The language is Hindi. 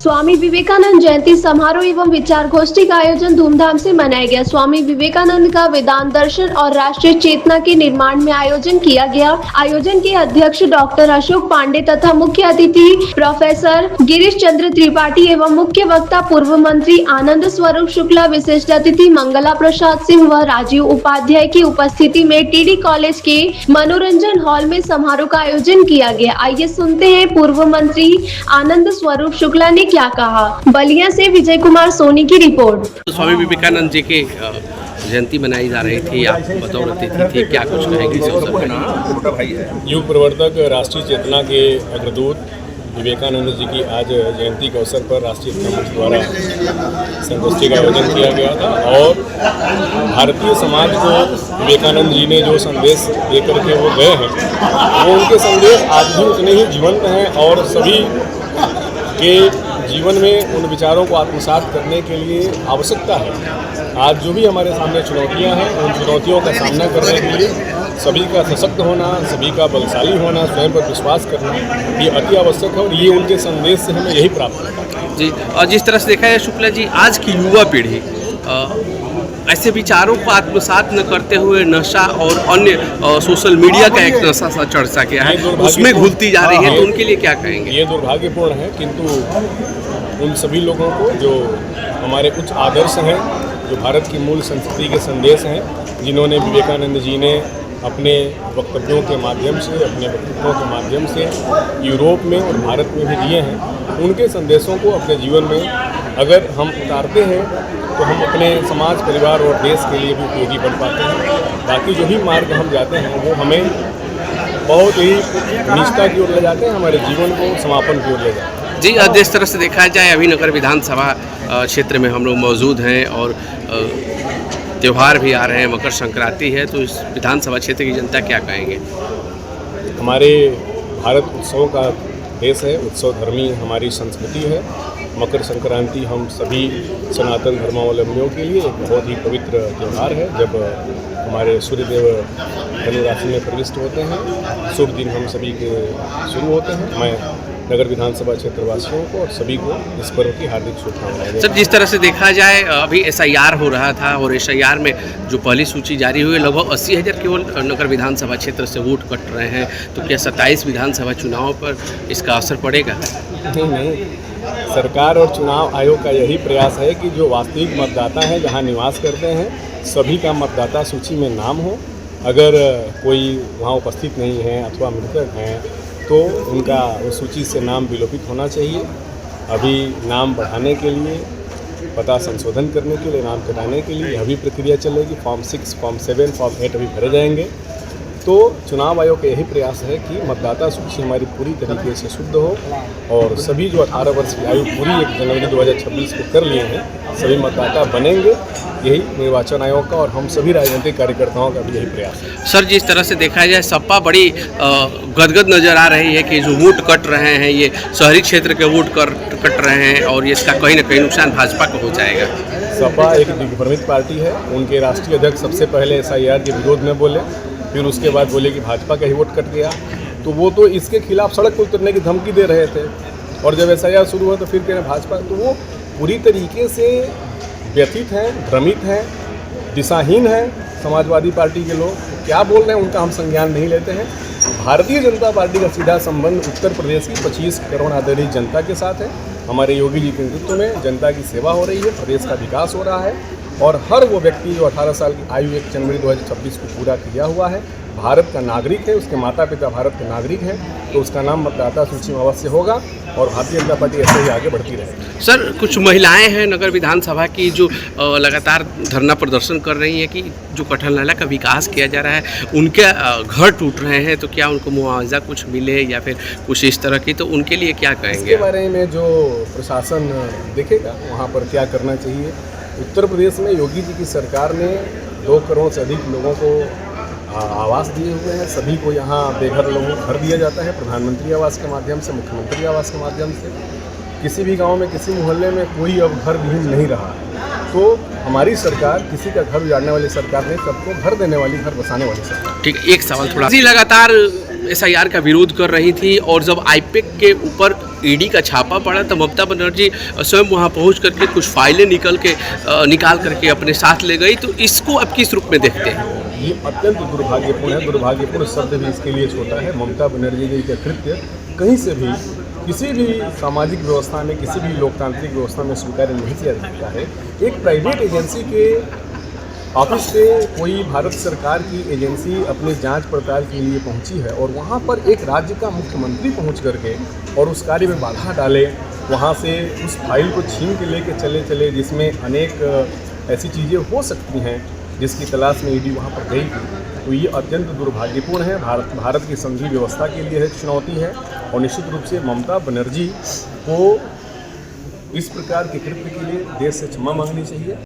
स्वामी विवेकानंद जयंती समारोह एवं विचार गोष्ठी का आयोजन धूमधाम से मनाया गया। स्वामी विवेकानंद का वेदांत दर्शन और राष्ट्रीय चेतना के निर्माण में आयोजन किया गया। आयोजन के अध्यक्ष डॉक्टर अशोक पांडे तथा मुख्य अतिथि प्रोफेसर गिरीश चंद्र त्रिपाठी एवं मुख्य वक्ता पूर्व मंत्री आनंद स्वरूप शुक्ला, विशिष्ट अतिथि मंगला प्रसाद सिंह व राजीव उपाध्याय की उपस्थिति में टीडी कॉलेज के मनोरंजन हॉल में समारोह का आयोजन किया गया। आइए सुनते हैं पूर्व मंत्री आनंद स्वरूप शुक्ला ने क्या कहा। बलिया से विजय कुमार सोनी की रिपोर्ट। स्वामी विवेकानंद जी के जयंती मनाई जा रही थी, आप बतौर अतिथि थे, क्या कुछ कहेंगे इस अवसर पर? युग प्रवर्तक राष्ट्रीय चेतना के अग्रदूत विवेकानंद जी की आज जयंती के अवसर पर राष्ट्रीय चेतना मंच द्वारा संगोष्ठी का आयोजन किया गया था और भारतीय समाज को विवेकानंद जी ने जो संदेश देकर के वो गए हैं, वो उनके संदेश आज भी उतने ही जीवंत हैं और सभी के जीवन में उन विचारों को आत्मसात करने के लिए आवश्यकता है। आज जो भी हमारे सामने चुनौतियां हैं, उन चुनौतियों का सामना करने के लिए सभी का सशक्त होना, सभी का बलशाली होना, स्वयं पर विश्वास करना, ये अति आवश्यक है और ये उनके संदेश से हमें यही प्राप्त होता है। जी, और जिस तरह से देखा है शुक्ला जी, आज की युवा पीढ़ी ऐसे विचारों को आत्मसात न करते हुए नशा और अन्य सोशल मीडिया का एक नशा सा चर्चा किया है, उसमें घुलती जा रही है, तो उनके लिए क्या कहेंगे? ये दुर्भाग्यपूर्ण है, किंतु उन सभी लोगों को जो हमारे उच्च आदर्श हैं, जो भारत की मूल संस्कृति के संदेश हैं, जिन्होंने विवेकानंद जी ने अपने वक्तव्यों के माध्यम से, अपने वक्तव्यों के माध्यम से यूरोप में और भारत में भी दिए हैं, उनके संदेशों को अपने जीवन में अगर हम उतारते हैं तो हम अपने समाज, परिवार और देश के लिए भी उपयोगी बन पाते हैं। बाकी जो भी मार्ग हम जाते हैं वो हमें बहुत ही निष्ठा की ओर ले जाते हैं, हमारे जीवन को समापन की ओर ले जाते हैं। जी, जिस तरह से देखा जाए अभी नगर विधानसभा क्षेत्र में हम लोग मौजूद हैं और त्यौहार भी आ रहे हैं, मकर संक्रांति है, तो इस विधानसभा क्षेत्र की जनता क्या कहेंगे? हमारे भारत उत्सव का देश है, उत्सव धर्मी हमारी संस्कृति है। मकर संक्रांति हम सभी सनातन धर्मावलंबियों के लिए एक बहुत ही पवित्र त्यौहार है। जब हमारे सूर्यदेव धनु राशि में प्रविष्ट होते हैं, शुभ दिन हम सभी के शुरू होते हैं। मैं नगर विधानसभा क्षेत्र वासियों को और सभी को इस पर्व की हार्दिक शुभकामनाएं। सर, जिस तरह से देखा जाए अभी SIR हो रहा था और SIR में जो पहली सूची जारी हुई, लगभग 80,000 केवल नगर विधानसभा क्षेत्र से वोट कट रहे हैं, तो क्या 27 विधानसभा चुनाव पर इसका असर पड़ेगा? नहीं, सरकार और चुनाव आयोग का यही प्रयास है कि जो वास्तविक मतदाता हैं, जहां निवास करते हैं, सभी का मतदाता सूची में नाम हो। अगर कोई वहां उपस्थित नहीं है अथवा मृतक हैं तो उनका उस सूची से नाम विलोपित होना चाहिए। अभी नाम बढ़ाने के लिए, पता संशोधन करने के लिए, नाम कटाने के लिए अभी प्रक्रिया चलेगी। फॉर्म 6, फॉर्म 7, फॉर्म 8 अभी भरे जाएंगे। तो चुनाव आयोग का यही प्रयास है कि मतदाता सूची हमारी पूरी तरीके से शुद्ध हो और सभी जो 18 वर्ष की आयु पूरी 1 जनवरी 2026 को कर लिए हैं, सभी मतदाता बनेंगे। यही निर्वाचन आयोग का और हम सभी राजनीतिक कार्यकर्ताओं का भी यही प्रयास है। सर, जिस तरह से देखा जाए सपा बड़ी गदगद नज़र आ रही है कि जो वोट कट रहे हैं, ये शहरी क्षेत्र के वोट कट रहे हैं और इसका कहीं ना कहीं नुकसान भाजपा को हो जाएगा। सपा एक दिग्भ्रमित पार्टी है। उनके राष्ट्रीय अध्यक्ष सबसे पहले SIR के विरोध में बोले, फिर उसके बाद बोले कि भाजपा का ही वोट कट गया, तो वो तो इसके खिलाफ सड़क पर उतरने की धमकी दे रहे थे और जब SIR शुरू हुआ तो फिर कह रहे भाजपा, तो वो पूरी तरीके से व्यथित हैं, भ्रमित हैं, दिशाहीन हैं। समाजवादी पार्टी के लोग क्या बोल रहे हैं उनका हम संज्ञान नहीं लेते हैं। भारतीय जनता पार्टी का सीधा संबंध उत्तर प्रदेश की 25 करोड़ आबादी जनता के साथ है। हमारे योगी जी के नेतृत्व में जनता की सेवा हो रही है, प्रदेश का विकास हो रहा है और हर वो व्यक्ति जो 18 साल की आयु 1 जनवरी 2026 को पूरा किया हुआ है, भारत का नागरिक है, उसके माता पिता भारत के नागरिक हैं, तो उसका नाम मतदाता सूची में अवश्य होगा और भारतीय जनता पार्टी ऐसे ही आगे बढ़ती रहेगी। सर, कुछ महिलाएं हैं नगर विधानसभा की जो लगातार धरना प्रदर्शन कर रही हैं कि जो कटहल नाला का विकास किया जा रहा है, उनके घर टूट रहे हैं, तो क्या उनको मुआवजा कुछ मिले या फिर कुछ इस तरह की, तो उनके लिए क्या कहेंगे? इसके बारे में जो प्रशासन देखेगा वहाँ पर क्या करना चाहिए। उत्तर प्रदेश में योगी जी की सरकार ने 2 करोड़ से अधिक लोगों को आवास दिए हुए हैं। सभी को यहाँ बेघर लोगों को घर दिया जाता है, प्रधानमंत्री आवास के माध्यम से, मुख्यमंत्री आवास के माध्यम से। किसी भी गांव में, किसी मोहल्ले में कोई अब घर विहीन नहीं रहा। तो हमारी सरकार किसी का घर उजाड़ने वाली सरकार नहीं, सबको घर देने वाली, घर बसाने वाली सरकार। ठीक, एक सवाल थोड़ा, लगातार SIR का विरोध कर रही थी और जब IPAC के ऊपर ईडी का छापा पड़ा तो ममता बनर्जी स्वयं वहाँ पहुँच करके कुछ फाइलें निकाल करके अपने साथ ले गई, तो इसको अब किस रूप में देखते हैं? ये अत्यंत दुर्भाग्यपूर्ण है। दुर्भाग्यपूर्ण शब्द भी इसके लिए छोटा है। ममता बनर्जी जी का कृत्य कहीं से भी किसी भी सामाजिक व्यवस्था में, किसी भी लोकतांत्रिक व्यवस्था में स्वीकार नहीं किया जा सकता है। एक प्राइवेट एजेंसी के ऑफिस से कोई भारत सरकार की एजेंसी अपनी जांच पड़ताल के लिए पहुंची है और वहां पर एक राज्य का मुख्यमंत्री पहुंच करके और उस कार्य में बाधा डाले, वहां से उस फाइल को छीन के लेके चले जिसमें अनेक ऐसी चीज़ें हो सकती हैं जिसकी तलाश में ईडी वहां पर गई थी। तो ये अत्यंत दुर्भाग्यपूर्ण है। भारत की संघीय व्यवस्था के लिए एक चुनौती है और निश्चित रूप से ममता बनर्जी को इस प्रकार के कृत्य के लिए देश से क्षमा मांगनी चाहिए।